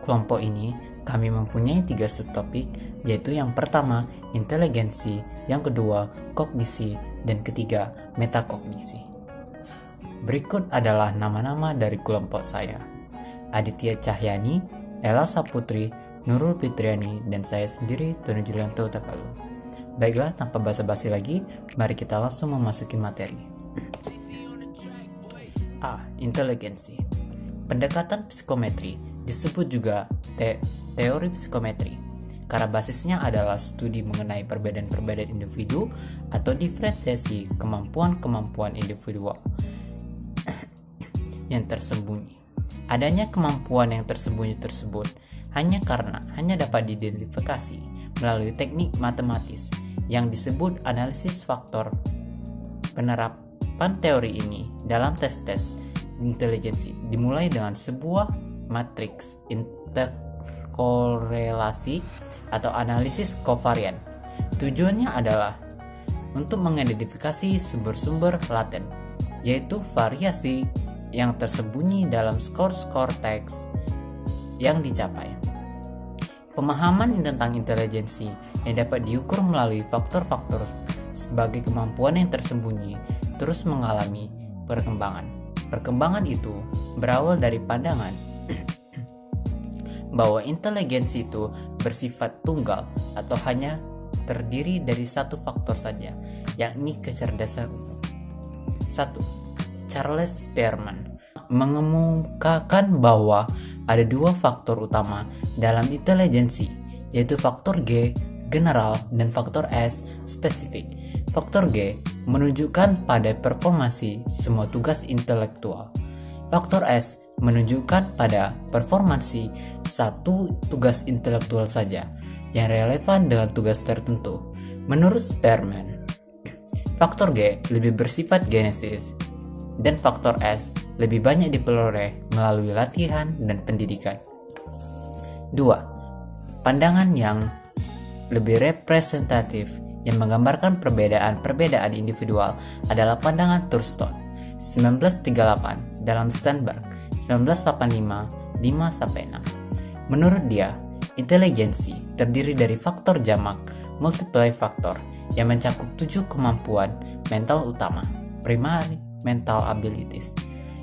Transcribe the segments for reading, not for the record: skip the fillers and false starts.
kelompok ini kami mempunyai 3 subtopik, yaitu yang pertama inteligensi, yang kedua kognisi, dan ketiga metakognisi. Berikut adalah nama-nama dari kelompok saya: Aditya Cahyani, Ella Saputri, Nurul Fitriani, dan saya sendiri, Tony Julianto Takalu. Baiklah, tanpa basa-basi lagi, mari kita langsung memasuki materi. A. Inteligensi. Pendekatan psikometri disebut juga teori psikometri karena basisnya adalah studi mengenai perbedaan-perbedaan individu atau diferensiasi kemampuan-kemampuan individual yang tersembunyi. Adanya kemampuan yang tersembunyi tersebut hanya dapat diidentifikasi melalui teknik matematis yang disebut analisis faktor. Penerapan teori ini dalam tes-tes inteligensi dimulai dengan sebuah matriks interkorelasi atau analisis kovarian. Tujuannya adalah untuk mengidentifikasi sumber-sumber laten, yaitu variasi yang tersembunyi dalam skor-skor teks yang dicapai. Pemahaman tentang inteligensi yang dapat diukur melalui faktor-faktor sebagai kemampuan yang tersembunyi terus mengalami perkembangan. Perkembangan itu berawal dari pandangan bahwa inteligensi itu bersifat tunggal atau hanya terdiri dari satu faktor saja, yakni kecerdasan umum. 1. Charles Spearman mengemukakan bahwa ada 2 faktor utama dalam inteligensi, yaitu faktor G general dan faktor S spesifik. Faktor G menunjukkan pada performansi semua tugas intelektual. Faktor S menunjukkan pada performansi satu tugas intelektual saja yang relevan dengan tugas tertentu. Menurut Spearman, faktor G lebih bersifat genesis dan faktor S lebih banyak diperoleh melalui latihan dan pendidikan. 2. Pandangan yang lebih representatif yang menggambarkan perbedaan individual adalah pandangan Thurston 1938 dalam Sternberg 1985 5-6. Menurut dia, inteligensi terdiri dari faktor jamak multiply faktor yang mencakup 7 kemampuan mental utama, primary mental abilities,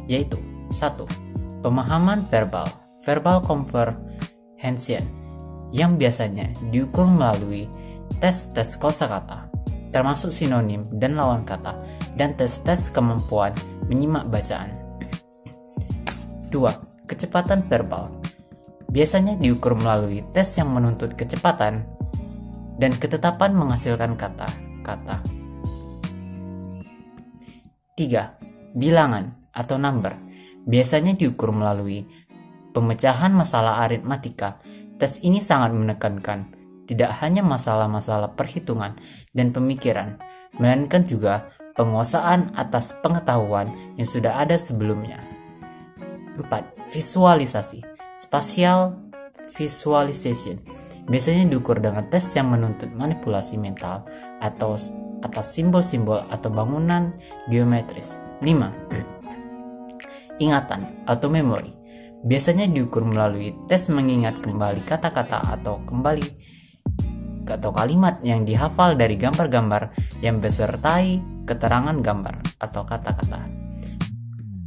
yaitu 1. Pemahaman verbal comprehension yang biasanya diukur melalui tes-tes kosakata, termasuk sinonim dan lawan kata, dan tes-tes kemampuan menyimak bacaan. 2. Kecepatan verbal biasanya diukur melalui tes yang menuntut kecepatan dan ketetapan menghasilkan kata-kata. 3. Bilangan atau number biasanya diukur melalui pemecahan masalah aritmatika. Tes ini sangat menekankan tidak hanya masalah-masalah perhitungan dan pemikiran, melainkan juga penguasaan atas pengetahuan yang sudah ada sebelumnya. 4. Visualisasi spatial visualization biasanya diukur dengan tes yang menuntut manipulasi mental atau atas simbol-simbol atau bangunan geometris. 5. Ingatan atau memori biasanya diukur melalui tes mengingat kembali kata-kata atau kalimat yang dihafal dari gambar-gambar yang besertai keterangan gambar atau kata-kata.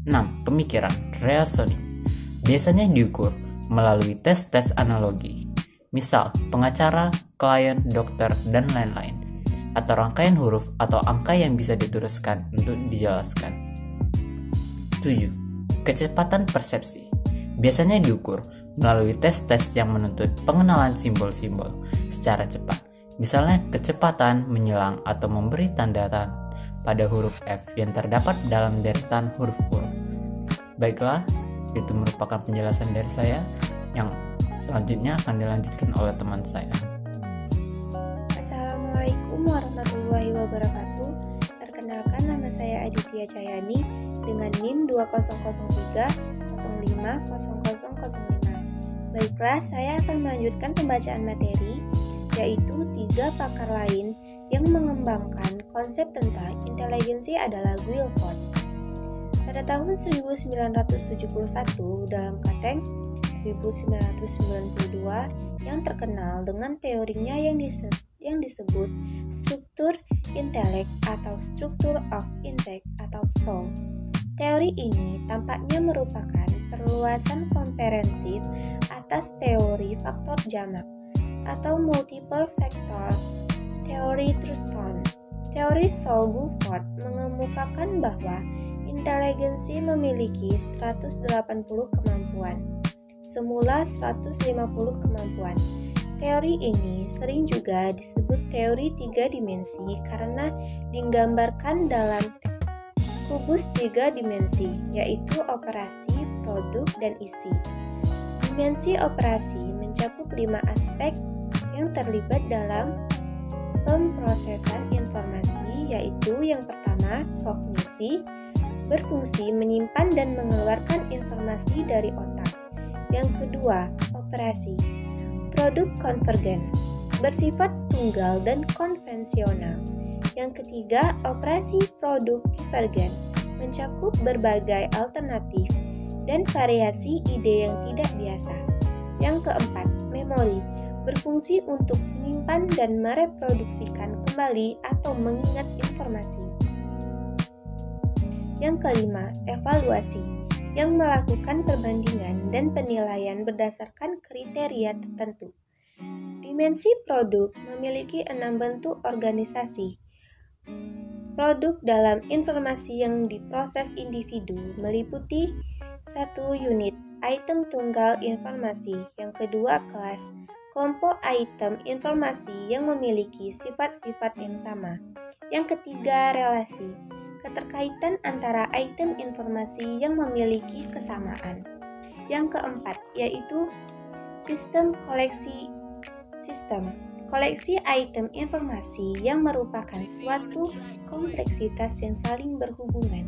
6. Pemikiran reasoning biasanya diukur melalui tes-tes analogi, misal pengacara, klien, dokter, dan lain-lain, atau rangkaian huruf atau angka yang bisa diteruskan untuk dijelaskan. 7. Kecepatan persepsi biasanya diukur melalui tes-tes yang menuntut pengenalan simbol-simbol secara cepat, misalnya kecepatan menyelang atau memberi tanda pada huruf F yang terdapat dalam deretan huruf-huruf. Baiklah, itu merupakan penjelasan dari saya yang selanjutnya akan dilanjutkan oleh teman saya. Assalamualaikum warahmatullahi wabarakatuh. Perkenalkan, nama saya Aditya Cahyani dengan NIM 2003 050005. Baiklah, saya akan melanjutkan pembacaan materi, yaitu 3 pakar lain yang mengembangkan konsep tentang inteligensi adalah Guilford. Pada tahun 1971 dalam Kateng, 1992 yang terkenal dengan teorinya yang disebut struktur intelek atau struktur of intellect atau SOL. Teori ini tampaknya merupakan perluasan komprehensif atas teori faktor jamak atau multiple factor teori Thurston. Teori Saul-Guilford mengemukakan bahwa inteligensi memiliki 180 kemampuan, semula 150 kemampuan. Teori ini sering juga disebut teori 3 dimensi karena digambarkan dalam kubus 3 dimensi, yaitu operasi, produk, dan isi. Dimensi operasi mencakup 5 aspek yang terlibat dalam pemrosesan informasi, yaitu yang pertama, kognisi, berfungsi menyimpan dan mengeluarkan informasi dari otak. Yang kedua, operasi, produk konvergen, bersifat tunggal dan konvensional. Yang ketiga, operasi produk divergen, mencakup berbagai alternatif dan variasi ide yang tidak biasa. Yang keempat, memori, berfungsi untuk menyimpan dan mereproduksikan kembali atau mengingat informasi. Yang kelima, evaluasi, yang melakukan perbandingan dan penilaian berdasarkan kriteria tertentu. Dimensi produk memiliki 6 bentuk organisasi. Produk dalam informasi yang diproses individu meliputi 1. Unit, item tunggal informasi. Yang kedua, kelas, kelompok item informasi yang memiliki sifat-sifat yang sama. Yang ketiga, relasi, keterkaitan antara item informasi yang memiliki kesamaan. Yang keempat, yaitu sistem koleksi item informasi yang merupakan suatu kompleksitas yang saling berhubungan.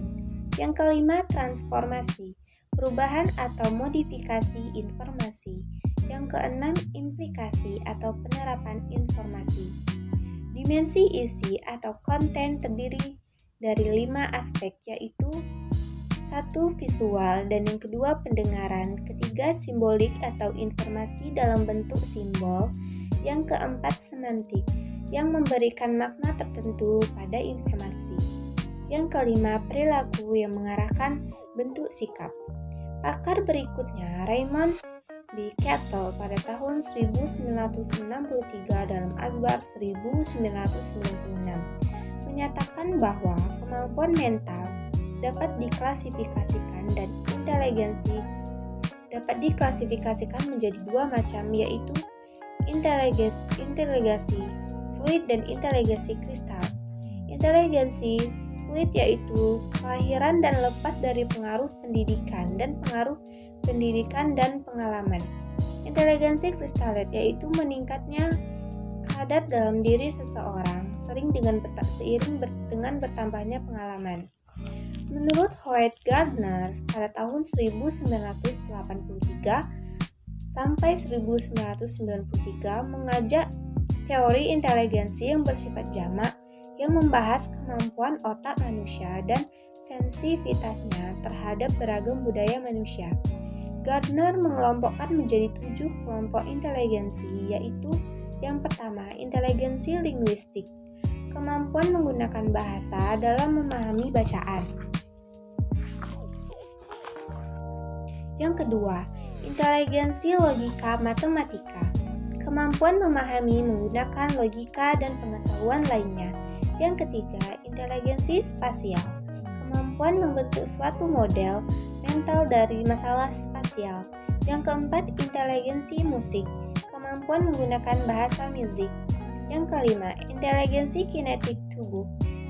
Yang kelima, transformasi, perubahan atau modifikasi informasi. Yang keenam, implikasi atau penerapan informasi. Dimensi isi atau konten terdiri dari 5 aspek, yaitu 1. Visual, dan yang kedua pendengaran, ketiga simbolik atau informasi dalam bentuk simbol, yang keempat semantik, yang memberikan makna tertentu pada informasi, yang kelima perilaku yang mengarahkan bentuk sikap. Pakar berikutnya, Raymond B. Cattell pada tahun 1963 dalam Asbar 1996 menyatakan bahwa kemampuan mental dapat diklasifikasikan dan inteligensi dapat diklasifikasikan menjadi 2 macam, yaitu inteligensi fluid dan inteligensi kristal. Inteligensi fluid yaitu kelahiran dan lepas dari pengaruh pendidikan dan pengalaman. Inteligensi kristalit yaitu meningkatnya kadar dalam diri seseorang seiring dengan bertambahnya pengalaman. Menurut Howard Gardner pada tahun 1983 sampai 1993 mengajak teori inteligensi yang bersifat jamak yang membahas kemampuan otak manusia dan sensitivitasnya terhadap beragam budaya manusia. Gardner mengelompokkan menjadi 7 kelompok inteligensi, yaitu yang pertama, inteligensi linguistik, kemampuan menggunakan bahasa dalam memahami bacaan. Yang kedua, inteligensi logika matematika, kemampuan memahami menggunakan logika dan pengetahuan lainnya. Yang ketiga, inteligensi spasial, kemampuan membentuk suatu model mental dari masalah spasial. Yang keempat, inteligensi musik, kemampuan menggunakan bahasa musik. Yang kelima, inteligensi kinetik tubuh,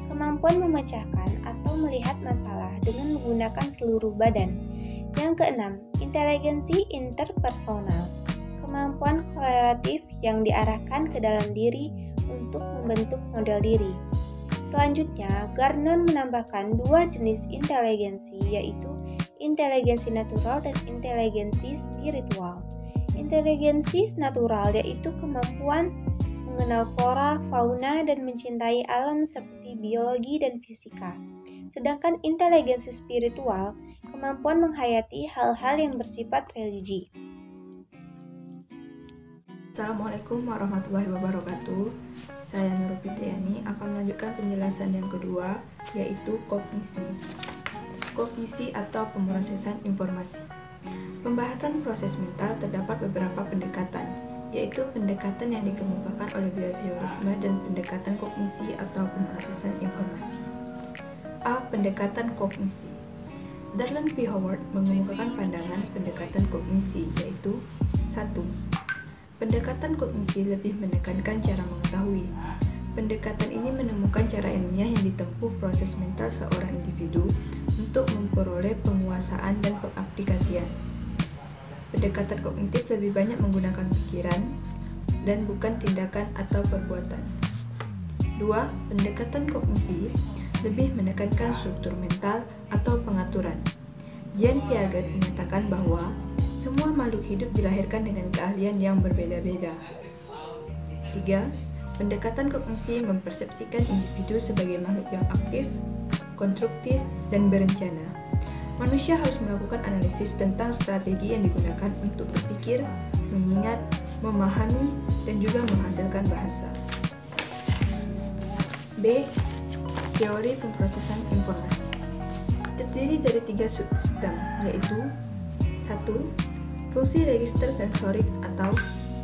kemampuan memecahkan atau melihat masalah dengan menggunakan seluruh badan. Yang keenam, inteligensi interpersonal, kemampuan kolaboratif yang diarahkan ke dalam diri untuk membentuk model diri. Selanjutnya, Gardner menambahkan 2 jenis inteligensi, yaitu inteligensi natural dan inteligensi spiritual. Inteligensi natural yaitu kemampuan mengenal flora, fauna, dan mencintai alam seperti biologi dan fisika. Sedangkan inteligensi spiritual, kemampuan menghayati hal-hal yang bersifat religi. Assalamualaikum warahmatullahi wabarakatuh. Saya Nurul Fitriani akan melanjutkan penjelasan yang kedua, yaitu kognisi. Kognisi atau pemrosesan informasi. Pembahasan proses mental terdapat beberapa pendekatan, yaitu pendekatan yang dikemukakan oleh behaviorisme dan pendekatan kognisi atau pemrosesan informasi. A. Pendekatan kognisi. Darlan V. Howard mengemukakan pandangan pendekatan kognisi, yaitu 1. Pendekatan kognisi lebih menekankan cara mengetahui. Pendekatan ini menemukan cara ilmiah yang ditempuh proses mental seorang individu untuk memperoleh penguasaan dan pengaplikasian. Pendekatan kognitif lebih banyak menggunakan pikiran dan bukan tindakan atau perbuatan. 2. Pendekatan kognisi lebih menekankan struktur mental atau pengaturan. Jean Piaget menyatakan bahwa semua makhluk hidup dilahirkan dengan keahlian yang berbeda-beda. 3. Pendekatan kognisi mempersepsikan individu sebagai makhluk yang aktif, konstruktif, dan berencana. Manusia harus melakukan analisis tentang strategi yang digunakan untuk berpikir, mengingat, memahami, dan juga menghasilkan bahasa. B. Teori pemrosesan informasi. Terdiri dari 3 subsistem, yaitu 1. Fungsi register sensorik atau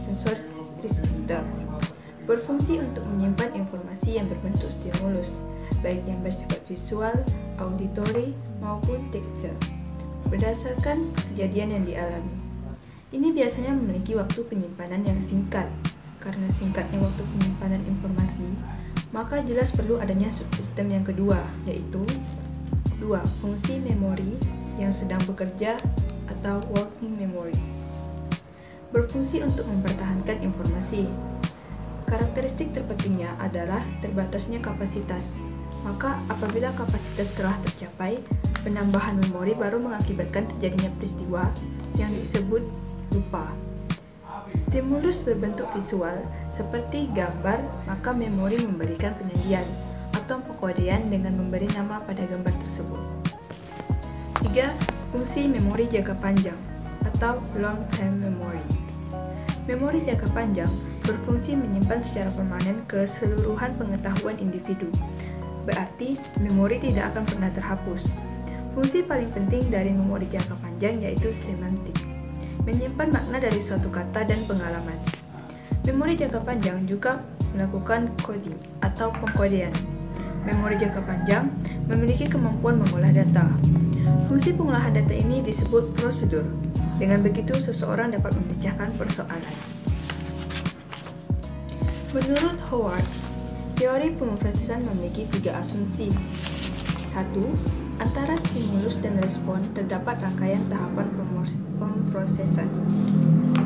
sensory register berfungsi untuk menyimpan informasi yang berbentuk stimulus, baik yang bersifat visual, auditory, maupun tekstual, berdasarkan kejadian yang dialami. Ini biasanya memiliki waktu penyimpanan yang singkat. Karena singkatnya waktu penyimpanan informasi, maka jelas perlu adanya subsistem yang kedua, yaitu 2. Fungsi memori yang sedang bekerja atau working memory, berfungsi untuk mempertahankan informasi. Karakteristik terpentingnya adalah terbatasnya kapasitas. Maka apabila kapasitas telah tercapai, penambahan memori baru mengakibatkan terjadinya peristiwa yang disebut lupa. Stimulus berbentuk visual seperti gambar, maka memori memberikan penyajian atau pengkodean dengan memberi nama pada gambar tersebut. 3. Fungsi memori jangka panjang atau long term memory. Memori jangka panjang berfungsi menyimpan secara permanen keseluruhan pengetahuan individu. Berarti memori tidak akan pernah terhapus. Fungsi paling penting dari memori jangka panjang yaitu semantik, menyimpan makna dari suatu kata dan pengalaman. Memori jangka panjang juga melakukan coding atau pengkodean. Memori jangka panjang memiliki kemampuan mengolah data. Fungsi pengolahan data ini disebut prosedur. Dengan begitu, seseorang dapat memecahkan persoalan. Menurut Howard, teori pemrosesan memiliki 3 asumsi. 1. Antara stimulus dan respon terdapat rangkaian tahapan pemrosesan.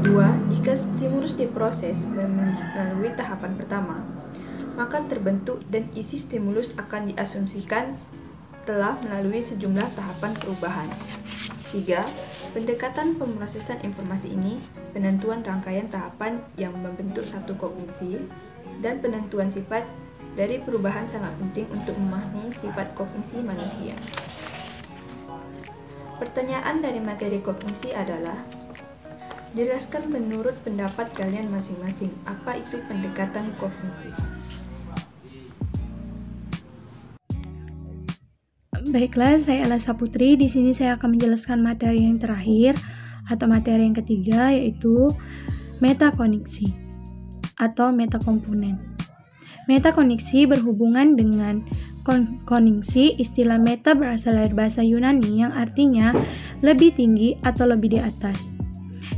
2. Jika stimulus diproses melalui tahapan pertama, maka terbentuk dan isi stimulus akan diasumsikan telah melalui sejumlah tahapan perubahan. 3. Pendekatan pemrosesan informasi ini penentuan rangkaian tahapan yang membentuk satu kognisi, dan penentuan sifat dari perubahan sangat penting untuk memahami sifat kognisi manusia. Pertanyaan dari materi kognisi adalah, jelaskan menurut pendapat kalian masing-masing apa itu pendekatan kognisi. Baiklah, saya Ella Saputri. Di sini saya akan menjelaskan materi yang terakhir atau materi yang ketiga, yaitu metakognisi atau metakomponen. Metakognisi berhubungan dengan kognisi. Istilah meta berasal dari bahasa Yunani yang artinya lebih tinggi atau lebih di atas,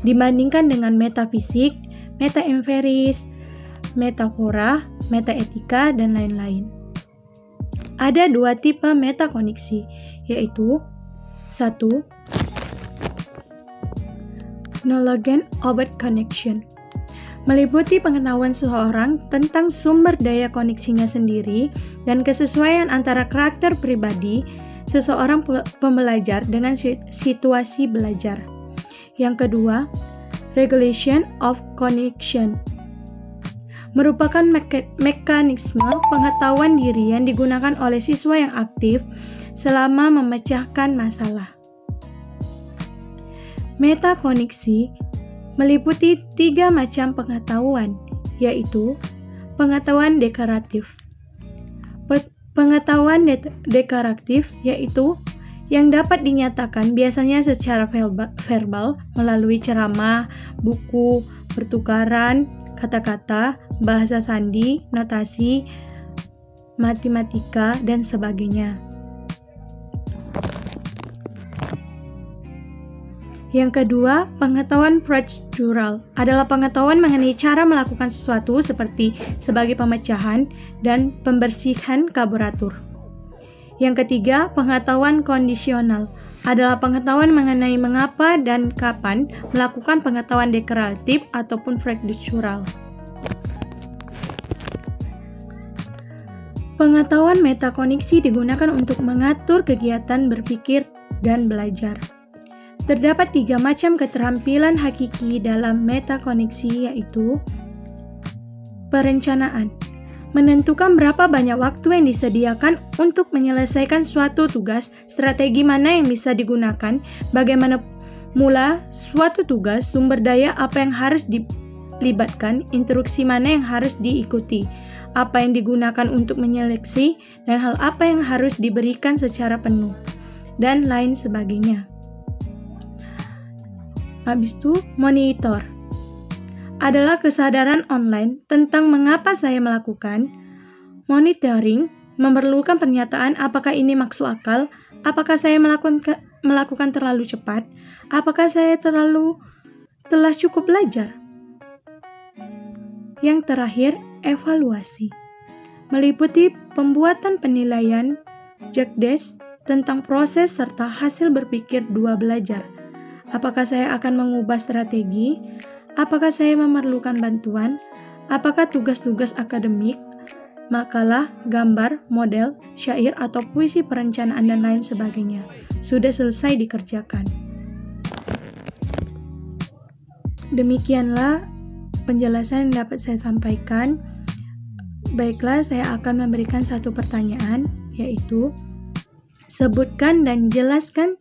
dibandingkan dengan metafisik, metaempiris, metafora, metaetika, dan lain-lain. Ada 2 tipe metakognisi, yaitu 1. Knowledge about connection, meliputi pengetahuan seseorang tentang sumber daya koneksinya sendiri dan kesesuaian antara karakter pribadi seseorang pembelajar dengan situasi belajar. Yang kedua, regulation of connection, merupakan mekanisme pengetahuan diri yang digunakan oleh siswa yang aktif selama memecahkan masalah. Metakognisi meliputi 3 macam pengetahuan, yaitu pengetahuan deklaratif. Pengetahuan deklaratif yaitu yang dapat dinyatakan biasanya secara verbal melalui ceramah, buku, pertukaran kata-kata, bahasa sandi, notasi, matematika, dan sebagainya. Yang kedua, pengetahuan prosedural adalah pengetahuan mengenai cara melakukan sesuatu seperti sebagai pemecahan dan pembersihan karburator. Yang ketiga, pengetahuan kondisional adalah pengetahuan mengenai mengapa dan kapan melakukan pengetahuan deklaratif ataupun prosedural. Pengetahuan metakognisi digunakan untuk mengatur kegiatan berpikir dan belajar. Terdapat 3 macam keterampilan hakiki dalam metakognisi, yaitu perencanaan, menentukan berapa banyak waktu yang disediakan untuk menyelesaikan suatu tugas, strategi mana yang bisa digunakan, bagaimana mula suatu tugas, sumber daya apa yang harus dilibatkan, instruksi mana yang harus diikuti, apa yang digunakan untuk menyeleksi, dan hal apa yang harus diberikan secara penuh, dan lain sebagainya. Habis itu, monitor adalah kesadaran online tentang mengapa saya melakukan. Monitoring memerlukan pernyataan apakah ini masuk akal, apakah saya melakukan terlalu cepat, apakah saya telah cukup belajar. Yang terakhir, evaluasi meliputi pembuatan penilaian Jagdes tentang proses serta hasil berpikir dua belajar. Apakah saya akan mengubah strategi? Apakah saya memerlukan bantuan? Apakah tugas-tugas akademik, makalah, gambar, model, syair, atau puisi perencanaan dan lain sebagainya sudah selesai dikerjakan? Demikianlah penjelasan yang dapat saya sampaikan. Baiklah, saya akan memberikan satu pertanyaan, yaitu sebutkan dan jelaskan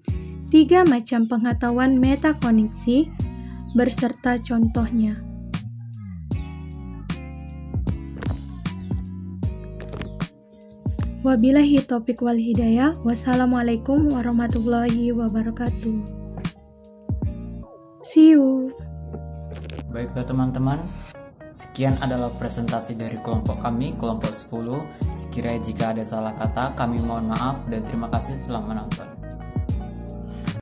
3 macam pengetahuan metakognisi berserta contohnya. Wabillahi taufiq wal hidayah. Wassalamualaikum warahmatullahi wabarakatuh. See you. Baiklah teman-teman, sekian adalah presentasi dari kelompok kami, kelompok 10. Sekiranya jika ada salah kata, kami mohon maaf dan terima kasih telah menonton.